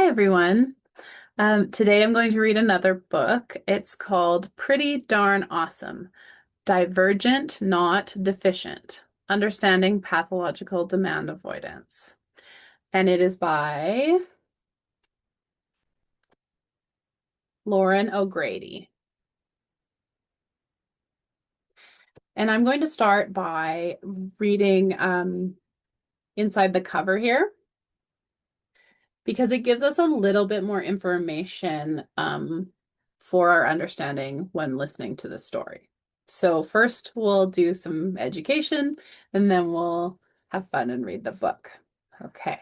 Hi, everyone. Today I'm going to read another book. It's called Pretty Darn Awesome, Divergent, Not Deficient, Understanding Pathological Demand Avoidance. And it is by Lauren O'Grady. And I'm going to start by reading inside the cover here, because it gives us a little bit more information for our understanding when listening to the story. So first we'll do some education and then we'll have fun and read the book. Okay.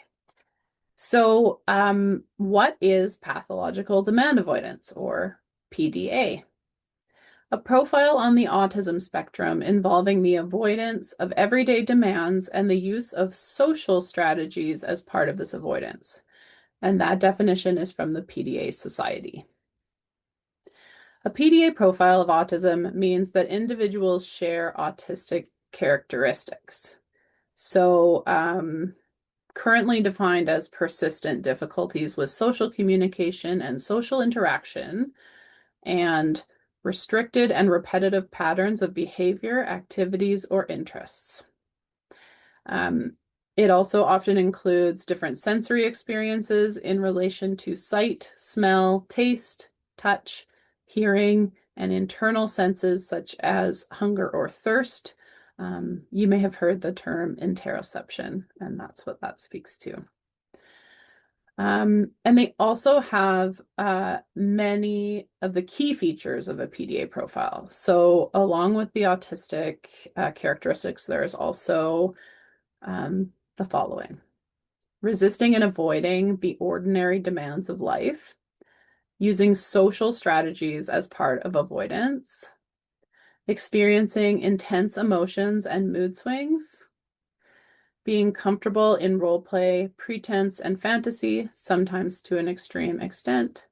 So what is pathological demand avoidance, or PDA? A profile on the autism spectrum involving the avoidance of everyday demands and the use of social strategies as part of this avoidance. And that definition is from the PDA Society. A PDA profile of autism means that individuals share autistic characteristics. So currently defined as persistent difficulties with social communication and social interaction, and restricted and repetitive patterns of behavior, activities, or interests. It also often includes different sensory experiences in relation to sight, smell, taste, touch, hearing, and internal senses such as hunger or thirst. You may have heard the term interoception, and that's what that speaks to. And they also have many of the key features of a PDA profile. So along with the autistic characteristics, there is also the following: resisting and avoiding the ordinary demands of life, using social strategies as part of avoidance, experiencing intense emotions and mood swings, being comfortable in role play, pretense, and fantasy, sometimes to an extreme extent,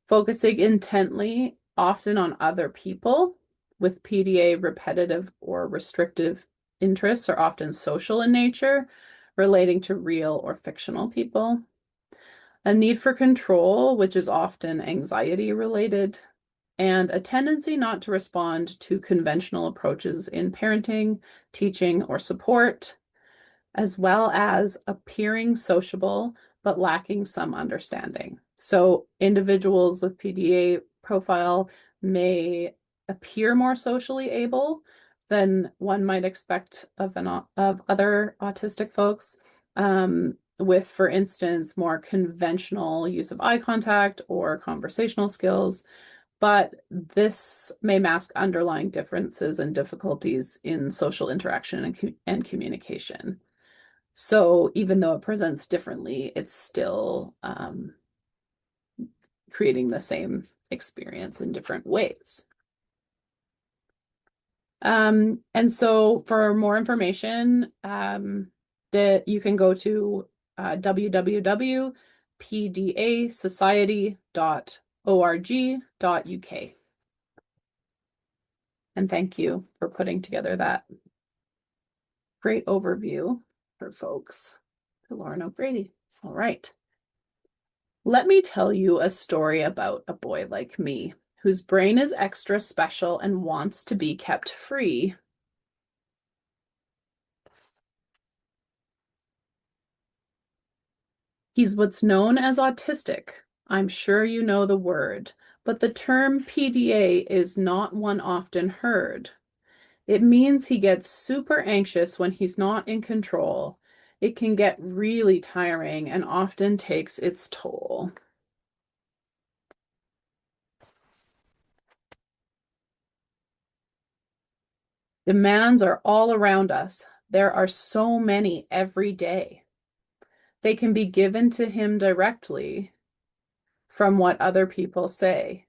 focusing intently, often on other people. With PDA, repetitive or restrictive interests are often social in nature, relating to real or fictional people. A need for control, which is often anxiety related, and a tendency not to respond to conventional approaches in parenting, teaching, or support, as well as appearing sociable but lacking some understanding. So individuals with PDA profile may appear more socially able than one might expect of other autistic folks, with, for instance, more conventional use of eye contact or conversational skills. But this may mask underlying differences and difficulties in social interaction and communication. So even though it presents differently, it's still creating the same experience in different ways. And so for more information, that you can go to www.pdasociety.org.uk. And thank you for putting together that great overview for folks. To Lauren O'Grady. All right. Let me tell you a story about a boy like me, whose brain is extra special and wants to be kept free. He's what's known as autistic. I'm sure you know the word, but the term PDA is not one often heard. It means he gets super anxious when he's not in control. It can get really tiring and often takes its toll. Demands are all around us. There are so many every day. They can be given to him directly from what other people say.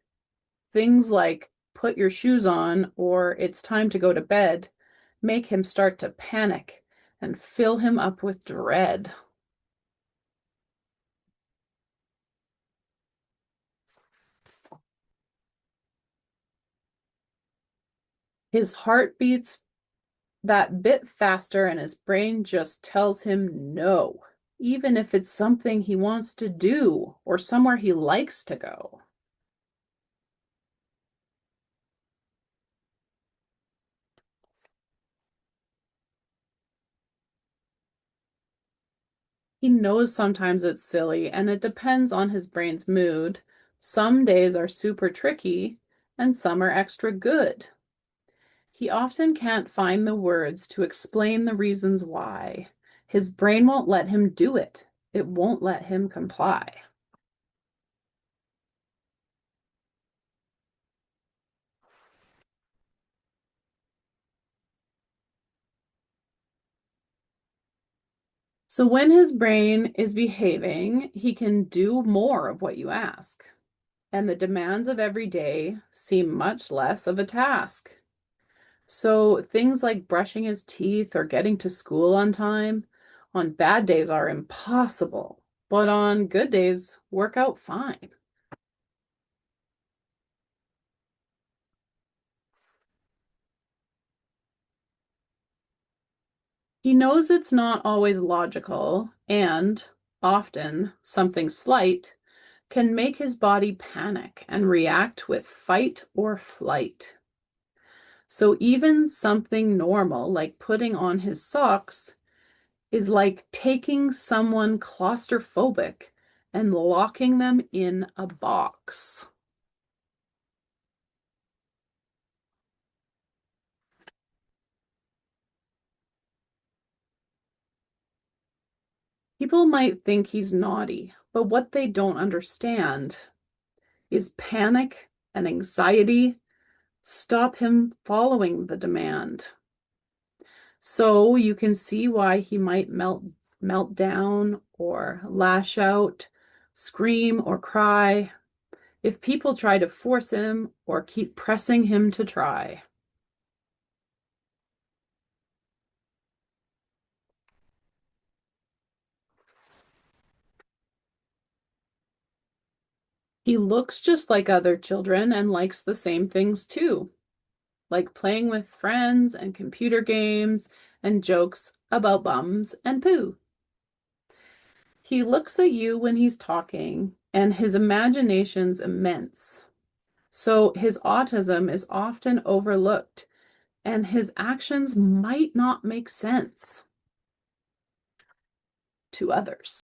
Things like, put your shoes on, or it's time to go to bed, make him start to panic and fill him up with dread. His heart beats that bit faster and his brain just tells him no. even if it's something he wants to do or somewhere he likes to go. He knows sometimes it's silly and it depends on his brain's mood. Some days are super tricky and some are extra good. He often can't find the words to explain the reasons why. His brain won't let him do it. It won't let him comply. So when his brain is behaving, he can do more of what you ask, and the demands of every day seem much less of a task. So things like brushing his teeth or getting to school on time on bad days are impossible, but on good days work out fine. He knows it's not always logical, and often something slight can make his body panic and react with fight or flight. So even something normal like putting on his socks is like taking someone claustrophobic and locking them in a box. People might think he's naughty, but what they don't understand is panic and anxiety stop him following the demand. So you can see why he might melt down or lash out, scream or cry if people try to force him or keep pressing him to try. He looks just like other children and likes the same things too, like playing with friends and computer games and jokes about bums and poo. He looks at you when he's talking, and his imagination's immense. So his autism is often overlooked, and his actions might not make sense to others.